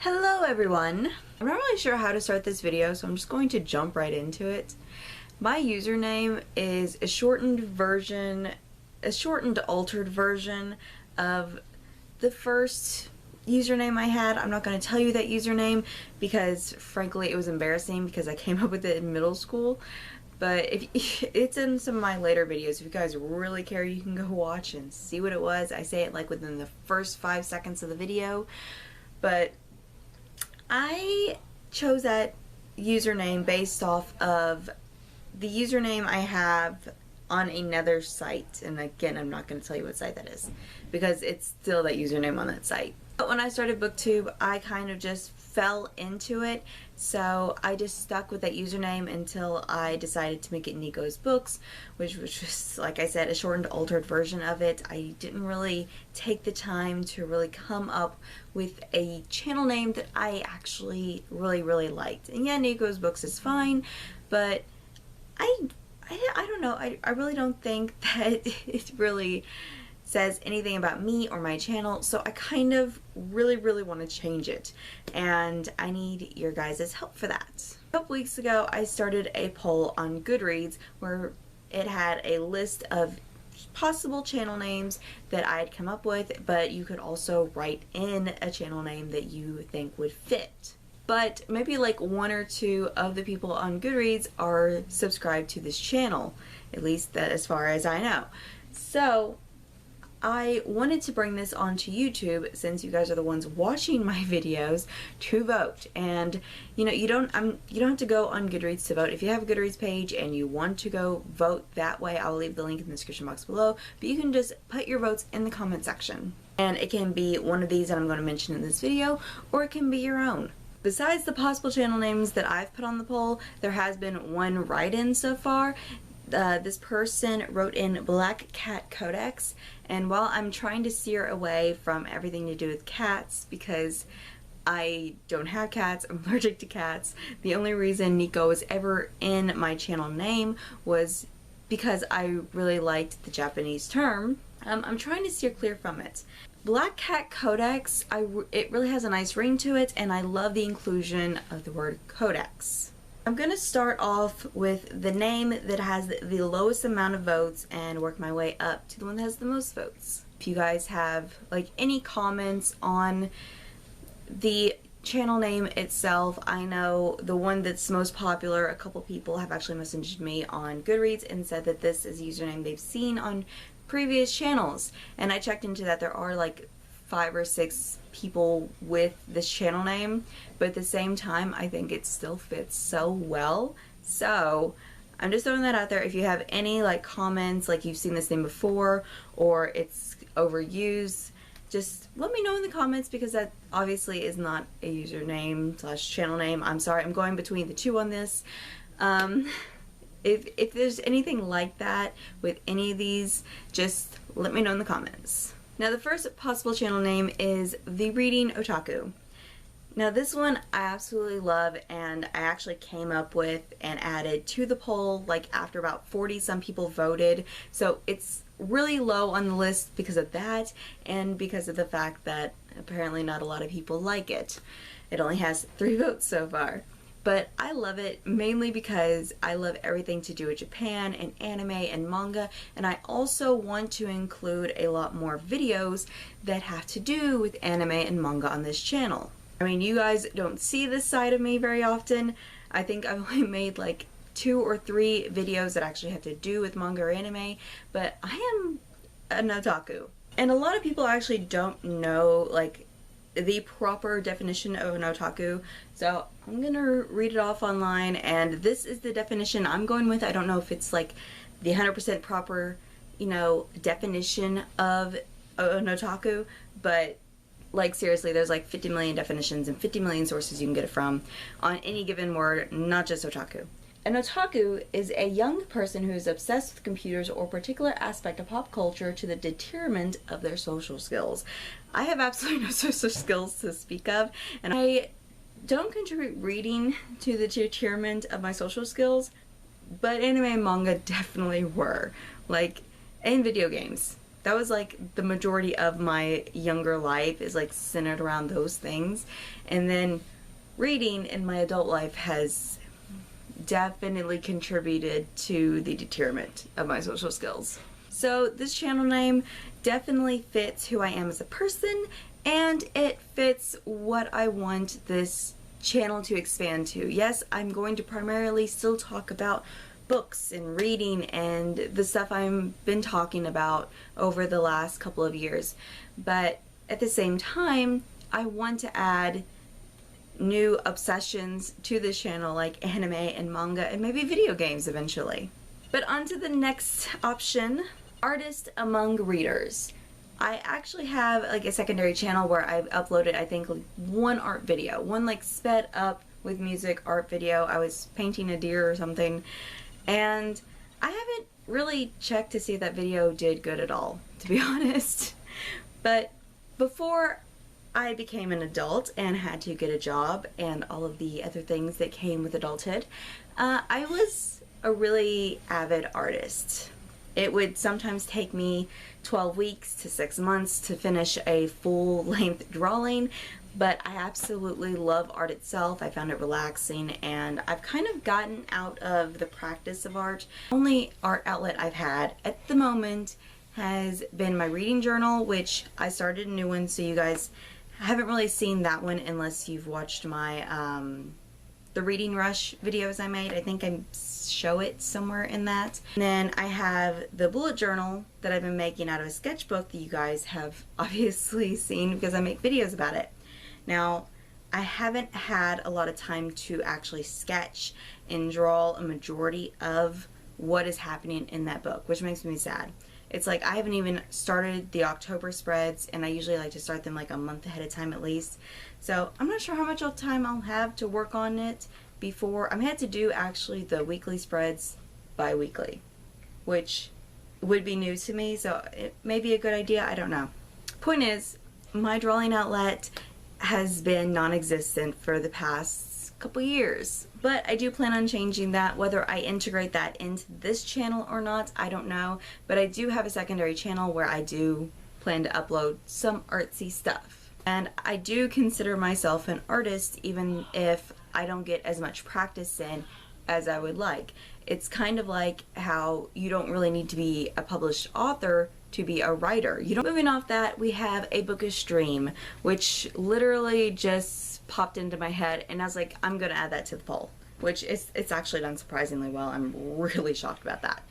Hello everyone! I'm not really sure how to start this video, so I'm just going to jump right into it. My username is a shortened altered version of the first username I had. I'm not going to tell you that username because frankly it was embarrassing because I came up with it in middle school. But if it's in some of my later videos. If you guys really care, you can go watch and see what it was. I say it like within the first 5 seconds of the video. But I chose that username based off of the username I have on another site, and again I'm not going to tell you what site that is because it's still that username on that site. But when I started BookTube, I kind of just fell into it, so I just stuck with that username until I decided to make it Nico's Books, which was just, like I said, a shortened, altered version of it. I didn't really take the time to really come up with a channel name that I actually really liked. And yeah, Nico's Books is fine, but I don't know, I really don't think that it really says anything about me or my channel, so I kind of really want to change it, and I need your guys' help for that. A couple weeks ago I started a poll on Goodreads where it had a list of possible channel names that I had come up with, but you could also write in a channel name that you think would fit. But maybe like 1 or 2 of the people on Goodreads are subscribed to this channel, at least that as far as I know. So I wanted to bring this onto YouTube, since you guys are the ones watching my videos, to vote. And you know, you don't have to go on Goodreads to vote. If you have a Goodreads page and you want to go vote that way, I'll leave the link in the description box below, but you can just put your votes in the comment section. And it can be one of these that I'm going to mention in this video, or it can be your own. Besides the possible channel names that I've put on the poll, there has been one write-in so far. This person wrote in Black Cat Codex, and while I'm trying to steer away from everything to do with cats because I don't have cats, I'm allergic to cats, the only reason Nico was ever in my channel name was because I really liked the Japanese term. I'm trying to steer clear from it. Black Cat Codex, it really has a nice ring to it, and I love the inclusion of the word codex. I'm going to start off with the name that has the lowest amount of votes and work my way up to the one that has the most votes. If you guys have like any comments on the channel name itself, I know the one that's most popular, a couple people have actually messaged me on Goodreads and said that this is a username they've seen on previous channels, and I checked into that. There are like 5 or 6 people with this channel name, but at the same time I think it still fits so well. So I'm just throwing that out there. If you have any like comments, like you've seen this name before or it's overused, just let me know in the comments, because that obviously is not a username slash channel name. I'm sorry, I'm going between the two on this. If there's anything like that with any of these, just let me know in the comments. Now the first possible channel name is The Reading Otaku. Now this one I absolutely love, and I actually came up with and added to the poll like after about 40 some people voted, so it's really low on the list because of that, and because of the fact that apparently not a lot of people like it. It only has 3 votes so far. But I love it mainly because I love everything to do with Japan and anime and manga, and I also want to include a lot more videos that have to do with anime and manga on this channel. I mean, you guys don't see this side of me very often. I think I've only made like 2 or 3 videos that actually have to do with manga or anime, but I am an otaku. And a lot of people actually don't know like the proper definition of an otaku, so I'm gonna read it off online, and this is the definition I'm going with. I don't know if it's like the 100% proper, you know, definition of an otaku, but like seriously, there's like 50 million definitions and 50 million sources you can get it from on any given word, not just otaku. An otaku is a young person who is obsessed with computers or a particular aspect of pop culture to the detriment of their social skills. I have absolutely no social skills to speak of, and I don't contribute reading to the detriment of my social skills, but anime and manga definitely were. Like, and video games. That was like the majority of my younger life is like centered around those things. And then reading in my adult life has definitely contributed to the deterioration of my social skills. So this channel name definitely fits who I am as a person, and it fits what I want this channel to expand to. Yes, I'm going to primarily still talk about books and reading and the stuff I've been talking about over the last couple of years, but at the same time I want to add new obsessions to this channel, like anime and manga and maybe video games eventually. But on to the next option, artist among readers. I actually have like a secondary channel where I've uploaded, I think, like one art video, one like sped up with music art video. I was painting a deer or something, and I haven't really checked to see if that video did good at all, to be honest. But before I became an adult and had to get a job and all of the other things that came with adulthood, I was a really avid artist. It would sometimes take me 12 weeks to 6 months to finish a full-length drawing, but I absolutely love art itself. I found it relaxing, and I've kind of gotten out of the practice of art. The only art outlet I've had at the moment has been my reading journal, which I started a new one, so you guys haven't really seen that one unless you've watched my the Reading Rush videos I made. I think I show it somewhere in that. And then I have the bullet journal that I've been making out of a sketchbook that you guys have obviously seen because I make videos about it. Now, I haven't had a lot of time to actually sketch and draw a majority of what is happening in that book, which makes me sad. It's like I haven't even started the October spreads, and I usually like to start them like a month ahead of time at least. So I'm not sure how much time I'll have to work on it before. I'm had to do actually the weekly spreads bi-weekly, which would be new to me, so it may be a good idea. I don't know. Point is, my drawing outlet has been non-existent for the past couple years, but I do plan on changing that. Whether I integrate that into this channel or not, I don't know, but I do have a secondary channel where I do plan to upload some artsy stuff. And I do consider myself an artist even if I don't get as much practice in as I would like. It's kind of like how you don't really need to be a published author to be a writer. Moving off that, we have a bookish dream, which literally just popped into my head, and I was like, I'm gonna add that to the poll, which it's actually done surprisingly well. I'm really shocked about that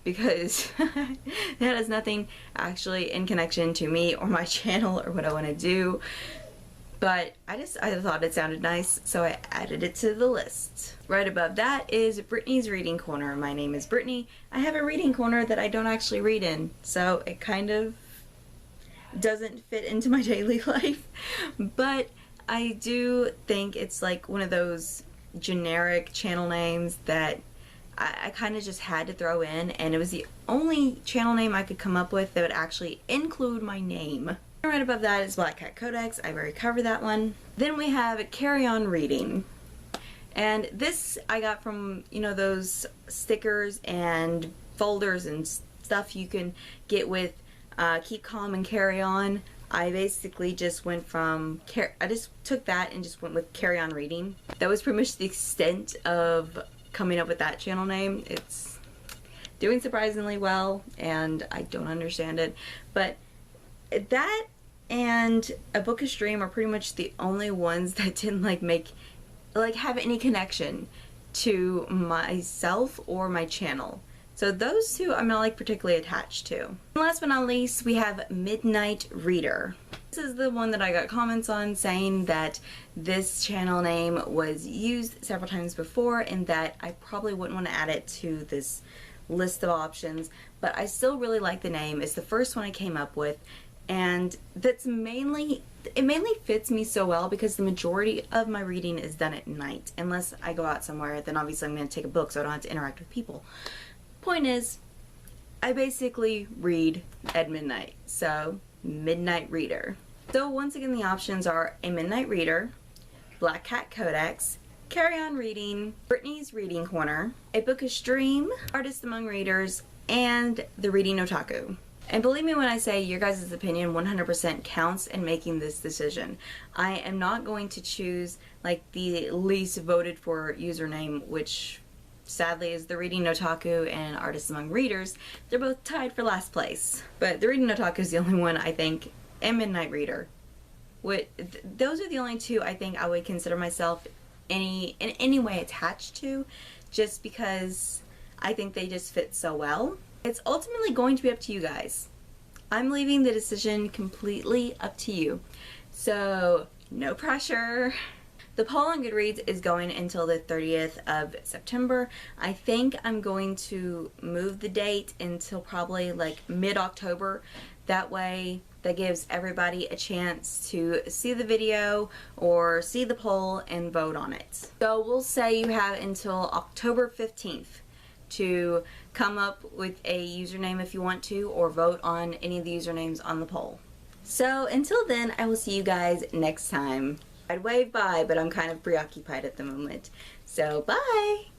because that has nothing actually in connection to me or my channel or what I want to do, but I thought it sounded nice, so I added it to the list. Right above that is Brittany's Reading Corner. My name is Brittany. I have a reading corner that I don't actually read in, so it kind of doesn't fit into my daily life, but I do think it's like one of those generic channel names that I kind of just had to throw in, and it was the only channel name I could come up with that would actually include my name. Right above that is Black Cat Codex. I've already covered that one. Then we have Carry On Reading, and this I got from, you know, those stickers and folders and stuff you can get with Keep Calm and Carry On. I basically just went from, I just took that and just went with Carry On Reading. That was pretty much the extent of coming up with that channel name. It's doing surprisingly well, and I don't understand it. But that and A Bookish Dream are pretty much the only ones that didn't have any connection to myself or my channel. So those two I'm not like particularly attached to. And last but not least, we have Midnight Reader. This is the one that I got comments on saying that this channel name was used several times before and that I probably wouldn't want to add it to this list of options, but I still really like the name. It's the first one I came up with, and it mainly fits me so well because the majority of my reading is done at night. Unless I go out somewhere, then obviously I'm going to take a book so I don't have to interact with people. Point is, I basically read at midnight, so Midnight Reader. So once again, the options are A Midnight Reader, Black Cat Codex, Carry On Reading, Brittany's Reading Corner, A Bookish Dream, Artist Among Readers, and The Reading Otaku. And believe me when I say your guys' opinion 100% counts in making this decision. I am not going to choose like the least voted for username, which sadly is the Reading Otaku and Artists Among Readers. They're both tied for last place. But the Reading Otaku is the only one I think, and Midnight Reader. Those are the only two I think I would consider myself in any way attached to, just because I think they just fit so well. It's ultimately going to be up to you guys. I'm leaving the decision completely up to you. So, no pressure. The poll on Goodreads is going until the 30th of September. I think I'm going to move the date until probably like mid-October. That way, that gives everybody a chance to see the video or see the poll and vote on it. So we'll say you have until October 15th to come up with a username if you want to, or vote on any of the usernames on the poll. So until then, I will see you guys next time. I'd wave bye, but I'm kind of preoccupied at the moment. So bye!